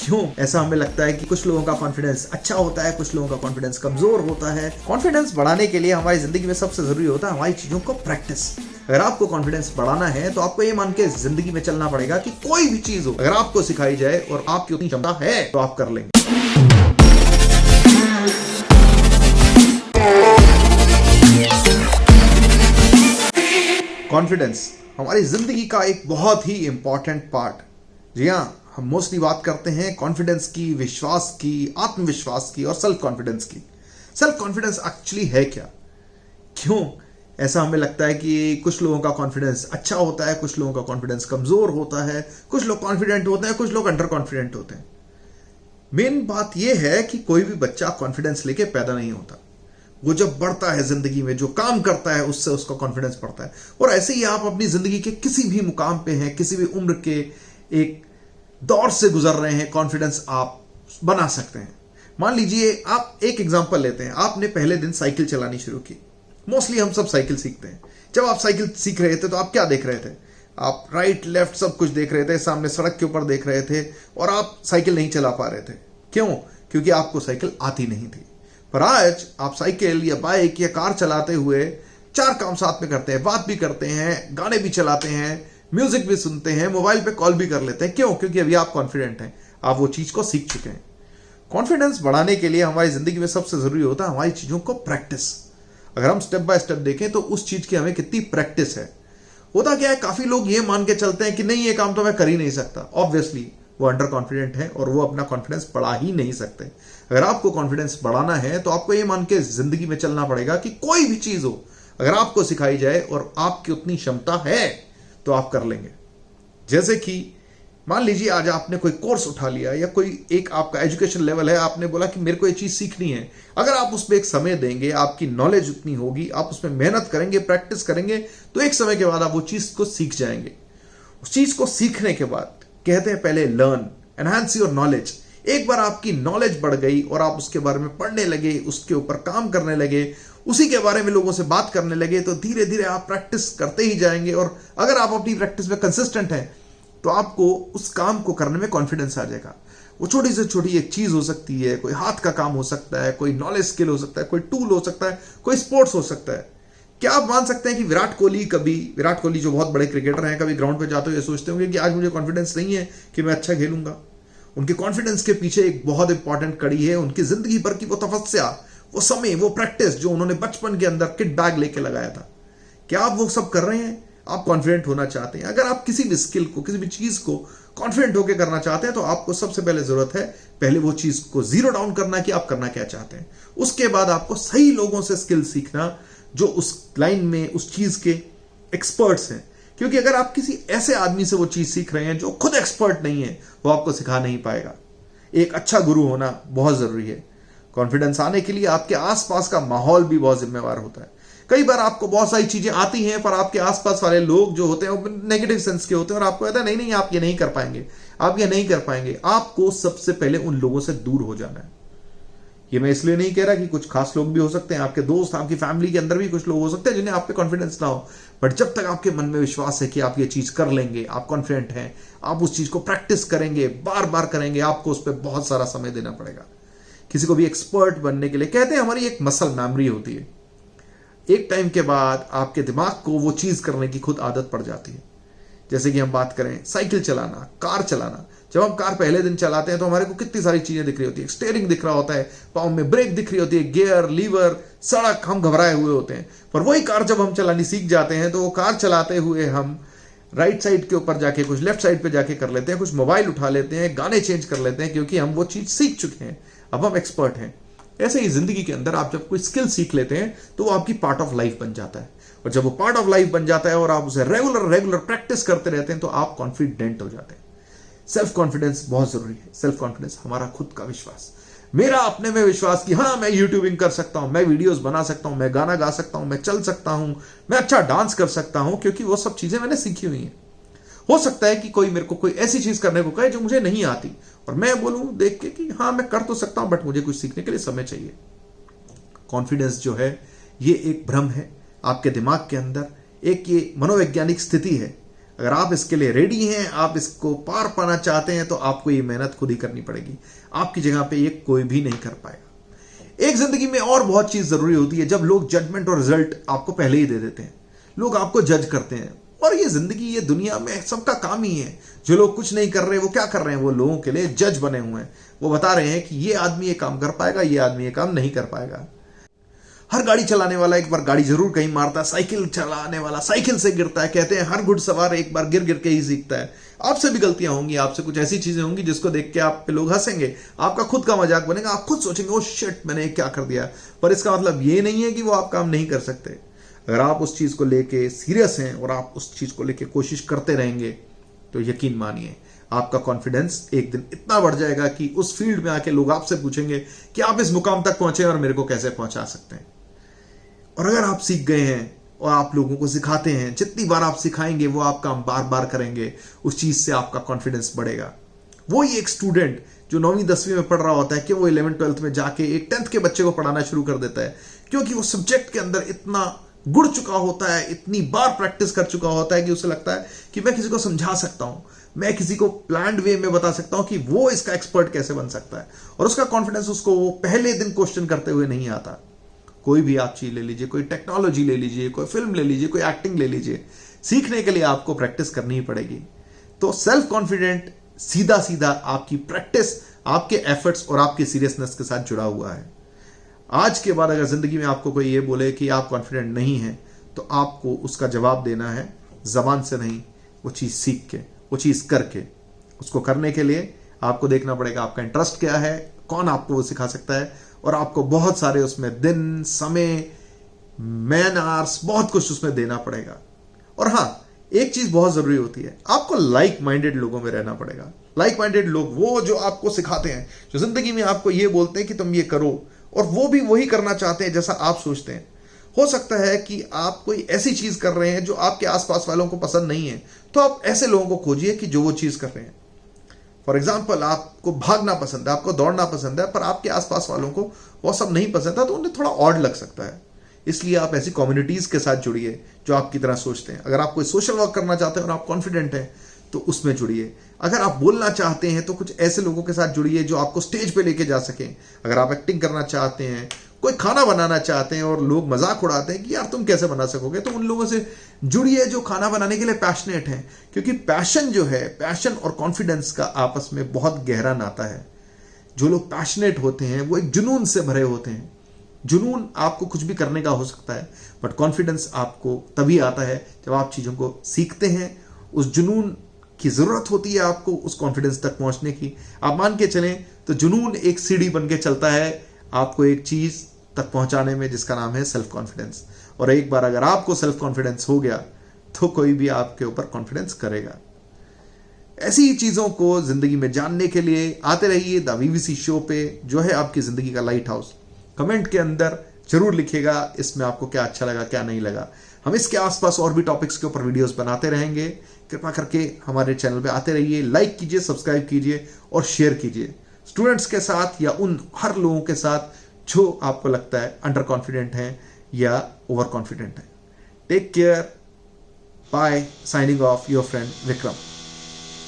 क्यों ऐसा हमें लगता है कि कुछ लोगों का कॉन्फिडेंस अच्छा होता है, कुछ लोगों का कॉन्फिडेंस कमजोर होता है। कॉन्फिडेंस बढ़ाने के लिए हमारी जिंदगी में सबसे जरूरी होता है हमारी चीजों को प्रैक्टिस। अगर आपको कॉन्फिडेंस बढ़ाना है तो आपको ये मान के जिंदगी में चलना पड़ेगा कि कोई भी चीज हो अगर आपको सिखाई जाए और आपकी उतनी क्षमता है तो आप कर लेंगे। कॉन्फिडेंस हमारी जिंदगी का एक बहुत ही इंपॉर्टेंट पार्ट। जी हाँ, हम मोस्टली बात करते हैं कॉन्फिडेंस की, विश्वास की, आत्मविश्वास की और सेल्फ कॉन्फिडेंस की। सेल्फ कॉन्फिडेंस एक्चुअली है क्या? क्यों ऐसा हमें लगता है कि कुछ लोगों का कॉन्फिडेंस अच्छा होता है, कुछ लोगों का कॉन्फिडेंस कमजोर होता है, कुछ लोग कॉन्फिडेंट होते हैं, कुछ लोग अंडर कॉन्फिडेंट होते हैं। मेन बात यह है कि कोई भी बच्चा कॉन्फिडेंस लेके पैदा नहीं होता। वो जब बढ़ता है जिंदगी में, जो काम करता है उससे उसका कॉन्फिडेंस बढ़ता है। और ऐसे ही आप अपनी जिंदगी के किसी भी मुकाम पे हैं, किसी भी उम्र के एक दौर से गुजर रहे हैं, कॉन्फिडेंस आप बना सकते हैं। मान लीजिए आप एक एग्जांपल लेते हैं, आपने पहले दिन साइकिल चलानी शुरू की। मोस्टली हम सब साइकिल सीखते हैं। जब आप साइकिल सीख रहे थे तो आप क्या देख रहे थे? आप राइट लेफ्ट सब कुछ देख रहे थे, सामने सड़क के ऊपर देख रहे थे और आप साइकिल नहीं चला पा रहे थे। क्यों? क्योंकि आपको साइकिल आती नहीं थी। पर आज आप साइकिल या बाइक या कार चलाते हुए 4 काम साथ में करते हैं, बात भी करते हैं, गाने भी चलाते हैं, म्यूजिक भी सुनते हैं, मोबाइल पे कॉल भी कर लेते हैं। क्यों? क्योंकि अभी आप कॉन्फिडेंट हैं, आप वो चीज को सीख चुके हैं। कॉन्फिडेंस बढ़ाने के लिए हमारी जिंदगी में सबसे जरूरी होता है हमारी चीजों को प्रैक्टिस। अगर हम स्टेप बाय स्टेप देखें तो उस चीज की हमें कितनी प्रैक्टिस है। होता क्या है, काफी लोग ये मान के चलते हैं कि नहीं ये काम तो मैं कर ही नहीं सकता। ऑब्वियसली वो अंडर कॉन्फिडेंट है और वो अपना कॉन्फिडेंस बढ़ा ही नहीं सकते। अगर आपको कॉन्फिडेंस बढ़ाना है तो आपको ये मान के जिंदगी में चलना पड़ेगा कि कोई भी चीज हो अगर आपको सिखाई जाए और आपकी उतनी क्षमता है तो आप कर लेंगे। जैसे कि मान लीजिए आज आपने कोई कोर्स उठा लिया या कोई एक आपका एजुकेशन लेवल है, आपने बोला कि मेरे को ये चीज सीखनी है। अगर आप उसमें एक समय देंगे, आपकी नॉलेज उतनी होगी, आप उसमें मेहनत करेंगे, प्रैक्टिस करेंगे, तो एक समय के बाद आप वो चीज को सीख जाएंगे। उस चीज को सीखने के बाद कहते हैं पहले लर्न, एनहांस योर नॉलेज। एक बार आपकी नॉलेज बढ़ गई और आप उसके बारे में पढ़ने लगे, उसके ऊपर काम करने लगे, उसी के बारे में लोगों से बात करने लगे, तो धीरे धीरे आप प्रैक्टिस करते ही जाएंगे। और अगर आप अपनी प्रैक्टिस में कंसिस्टेंट हैं तो आपको उस काम को करने में कॉन्फिडेंस आ जाएगा। वो छोटी से छोटी एक चीज हो सकती है, कोई हाथ का काम हो सकता है, कोई नॉलेज स्किल हो सकता है, कोई टूल हो सकता है, कोई स्पोर्ट्स हो सकता है। क्या आप मान सकते हैं कि विराट कोहली जो बहुत बड़े क्रिकेटर हैं, कभी ग्राउंड पे जाते हुए सोचते होंगे कि आज मुझे कॉन्फिडेंस नहीं है कि मैं अच्छा खेलूंगा? उनके कॉन्फिडेंस के पीछे एक बहुत इंपॉर्टेंट कड़ी है उनकी जिंदगी भर की वो तपस्या, वो समय, वो प्रैक्टिस जो उन्होंने बचपन के अंदर किट बैग लेके लगाया था। क्या आप वो सब कर रहे हैं? आप कॉन्फिडेंट होना चाहते हैं? अगर आप किसी भी स्किल को, किसी भी चीज को कॉन्फिडेंट होकर करना चाहते हैं तो आपको सबसे पहले जरूरत है पहले वो चीज को जीरो डाउन करना कि आप करना क्या चाहते हैं। उसके बाद आपको सही लोगों से स्किल सीखना जो उस लाइन में, उस चीज के एक्सपर्ट्स हैं। क्योंकि अगर आप किसी ऐसे आदमी से वो चीज सीख रहे हैं जो खुद एक्सपर्ट नहीं है, वो आपको सिखा नहीं पाएगा। एक अच्छा गुरु होना बहुत जरूरी है। कॉन्फिडेंस आने के लिए आपके आसपास का माहौल भी बहुत जिम्मेवार होता है। कई बार आपको बहुत सारी चीजें आती हैं पर आपके आसपास वाले लोग जो होते हैं वो नेगेटिव सेंस के होते हैं और आपको कहता है नहीं नहीं आप ये नहीं कर पाएंगे, आप ये नहीं कर पाएंगे। आपको सबसे पहले उन लोगों से दूर हो जाना है। ये मैं इसलिए नहीं कह रहा कि कुछ खास लोग भी हो सकते हैं, आपके दोस्त, आपकी फैमिली के अंदर भी कुछ लोग हो सकते हैं जिन्हें आप पे कॉन्फिडेंस ना हो। बट जब तक आपके मन में विश्वास है कि आप ये चीज कर लेंगे, आप कॉन्फिडेंट हैं, आप उस चीज को प्रैक्टिस करेंगे, बार बार करेंगे, आपको उस पर बहुत सारा समय देना पड़ेगा। किसी को भी एक्सपर्ट बनने के लिए कहते हैं हमारी एक मसल मेमोरी होती है। एक टाइम के बाद आपके दिमाग को वो चीज करने की खुद आदत पड़ जाती है। जैसे कि हम बात करें साइकिल चलाना, कार चलाना। जब हम कार पहले दिन चलाते हैं तो हमारे को कितनी सारी चीजें दिख रही होती है। स्टीयरिंग दिख रहा होता है, पाँव में ब्रेक दिख रही होती है, गियर, लीवर, सड़क, हम घबराए हुए होते हैं। पर वही कार जब हम चलानी सीख जाते हैं तो वो कार चलाते हुए हम राइट साइड के ऊपर जाके कुछ लेफ्ट साइड पे जाके कर लेते हैं, कुछ मोबाइल उठा लेते हैं, गाने चेंज कर लेते हैं, क्योंकि हम वो चीज सीख चुके हैं, अब हम एक्सपर्ट हैं। ऐसे ही जिंदगी के अंदर आप जब कोई स्किल सीख लेते हैं तो वो आपकी पार्ट ऑफ लाइफ बन जाता है। और जब वो पार्ट ऑफ लाइफ बन जाता है और आप उसे रेगुलर प्रैक्टिस करते रहते हैं तो आप कॉन्फिडेंट हो जाते हैं। सेल्फ कॉन्फिडेंस बहुत जरूरी है। सेल्फ कॉन्फिडेंस हमारा खुद का विश्वास, मेरा अपने में विश्वास कि हाँ मैं यूट्यूबिंग कर सकता हूं, मैं वीडियोस बना सकता हूं, मैं गाना गा सकता हूं, मैं चल सकता हूं, मैं अच्छा डांस कर सकता हूं, क्योंकि वो सब चीजें मैंने सीखी हुई हैं। हो सकता है कि कोई मेरे को कोई ऐसी चीज करने को कहे जो मुझे नहीं आती और मैं बोलूं देख के कि हाँ मैं कर तो सकता हूं बट मुझे कुछ सीखने के लिए समय चाहिए। कॉन्फिडेंस जो है ये एक भ्रम है आपके दिमाग के अंदर, एक ये मनोवैज्ञानिक स्थिति है। अगर आप इसके लिए रेडी हैं, आप इसको पार पाना चाहते हैं, तो आपको ये मेहनत खुद ही करनी पड़ेगी। आपकी जगह पे ये कोई भी नहीं कर पाएगा। एक जिंदगी में और बहुत चीज जरूरी होती है, जब लोग जजमेंट और रिजल्ट आपको पहले ही दे देते हैं, लोग आपको जज करते हैं। और ये जिंदगी, ये दुनिया में सबका काम ही है। जो लोग कुछ नहीं कर रहे, वो क्या कर रहे हैं, वो लोगों के लिए जज बने हुए हैं। वो बता रहे हैं कि ये आदमी ये काम कर पाएगा, ये आदमी ये काम नहीं कर पाएगा। हर गाड़ी चलाने वाला एक बार गाड़ी जरूर कहीं मारता है, साइकिल चलाने वाला साइकिल से गिरता है। कहते हैं हर घुड़सवार एक बार गिर गिर के ही सीखता है। आपसे भी गलतियां होंगी, आपसे कुछ ऐसी चीजें होंगी जिसको देख के आप पे लोग हंसेंगे, आपका खुद का मजाक बनेगा, आप खुद सोचेंगे ओ शिट मैंने क्या कर दिया। पर इसका मतलब ये नहीं है कि वो आप काम नहीं कर सकते। अगर आप उस चीज को लेके सीरियस हैं और आप उस चीज को लेके कोशिश करते रहेंगे, तो यकीन मानिए आपका कॉन्फिडेंस एक दिन इतना बढ़ जाएगा कि उस फील्ड में आके लोग आपसे पूछेंगे कि आप इस मुकाम तक पहुंचे और मेरे को कैसे पहुंचा सकते हैं। और अगर आप सीख गए हैं और आप लोगों को सिखाते हैं, जितनी बार आप सिखाएंगे वो आप काम बार बार करेंगे, उस चीज से आपका कॉन्फिडेंस बढ़ेगा। वो ही एक स्टूडेंट जो 9वीं 10वीं में पढ़ रहा होता है कि वो 11th 12th में जाके एक 10th के बच्चे को पढ़ाना शुरू कर देता है, क्योंकि वो सब्जेक्ट के अंदर इतना गुड़ चुका होता है, इतनी बार प्रैक्टिस कर चुका होता है कि उसे लगता है कि मैं किसी को समझा सकता हूं, मैं किसी को प्लान्ड वे में बता सकता हूं कि वो इसका एक्सपर्ट कैसे बन सकता है। और उसका कॉन्फिडेंस उसको वो पहले दिन क्वेश्चन करते हुए नहीं आता। कोई भी आप चीज ले लीजिए, कोई टेक्नोलॉजी ले लीजिए, कोई फिल्म ले लीजिए, कोई एक्टिंग ले लीजिए, सीखने के लिए आपको प्रैक्टिस करनी ही पड़ेगी। तो सेल्फ कॉन्फिडेंट सीधा सीधा आपकी प्रैक्टिस, आपके एफर्ट्स और आपके सीरियसनेस के साथ जुड़ा हुआ है। आज के बाद अगर जिंदगी में आपको कोई ये बोले कि आप कॉन्फिडेंट नहीं हैं, तो आपको उसका जवाब देना है जबान से नहीं, वो चीज सीख के, वो चीज करके। उसको करने के लिए आपको देखना पड़ेगा आपका इंटरेस्ट क्या है, कौन आपको वो सिखा सकता है, और आपको बहुत सारे उसमें दिन, समय, मैन आवर्स, बहुत कुछ उसमें देना पड़ेगा। और हां, एक चीज बहुत जरूरी होती है, आपको लाइक माइंडेड लोगों में रहना पड़ेगा। लाइक माइंडेड लोग, वो जो आपको सिखाते हैं, जो जिंदगी में आपको ये बोलते हैं कि तुम ये करो, और वो भी वही करना चाहते हैं जैसा आप सोचते हैं। हो सकता है कि आप कोई ऐसी चीज कर रहे हैं जो आपके आसपास वालों को पसंद नहीं है, तो आप ऐसे लोगों को खोजिए कि जो वो चीज कर रहे हैं। फॉर एग्जाम्पल, आपको भागना पसंद है, आपको दौड़ना पसंद है, पर आपके आसपास वालों को वो सब नहीं पसंद है, तो उन्हें थोड़ा ऑड लग सकता है। इसलिए आप ऐसी कम्युनिटीज के साथ जुड़िए जो आपकी तरह सोचते हैं। अगर आप कोई सोशल वर्क करना चाहते हैं और आप कॉन्फिडेंट हैं, तो उसमें जुड़िए। अगर आप बोलना चाहते हैं तो कुछ ऐसे लोगों के साथ जुड़िए जो आपको स्टेज पे लेके जा सकें। अगर आप एक्टिंग करना चाहते हैं, कोई खाना बनाना चाहते हैं और लोग मजाक उड़ाते हैं कि यार तुम कैसे बना सकोगे, तो उन लोगों से जुड़िए जो खाना बनाने के लिए पैशनेट हैं। क्योंकि पैशन जो है, पैशन और कॉन्फिडेंस का आपस में बहुत गहरा नाता है। जो लोग पैशनेट होते हैं वो एक जुनून से भरे होते हैं। जुनून आपको कुछ भी करने का हो सकता है, बट कॉन्फिडेंस आपको तभी आता है जब आप चीजों को सीखते हैं। उस जुनून की जरूरत होती है आपको उस कॉन्फिडेंस तक पहुंचने की। आप मान के चलें तो जुनून एक सीढ़ी बन के चलता है आपको एक चीज तक पहुंचाने में, जिसका नाम है सेल्फ कॉन्फिडेंस। और एक बार अगर आपको सेल्फ कॉन्फिडेंस हो गया, तो कोई भी आपके ऊपर कॉन्फिडेंस करेगा। ऐसी चीजों को जिंदगी में जानने के लिए आते रहिए द वीवीसी शो पे, जो है आपकी जिंदगी का लाइट हाउस। कमेंट के अंदर जरूर लिखिएगा इसमें आपको क्या अच्छा लगा, क्या नहीं लगा। हम इसके आसपास और भी टॉपिक्स के ऊपर वीडियोस बनाते रहेंगे। कृपा करके हमारे चैनल पे आते रहिए, लाइक कीजिए, सब्सक्राइब कीजिए और शेयर कीजिए स्टूडेंट्स के साथ या उन हर लोगों के साथ जो आपको लगता है अंडर कॉन्फिडेंट हैं या ओवर कॉन्फिडेंट हैं। Take care, bye, signing off your friend Vikram.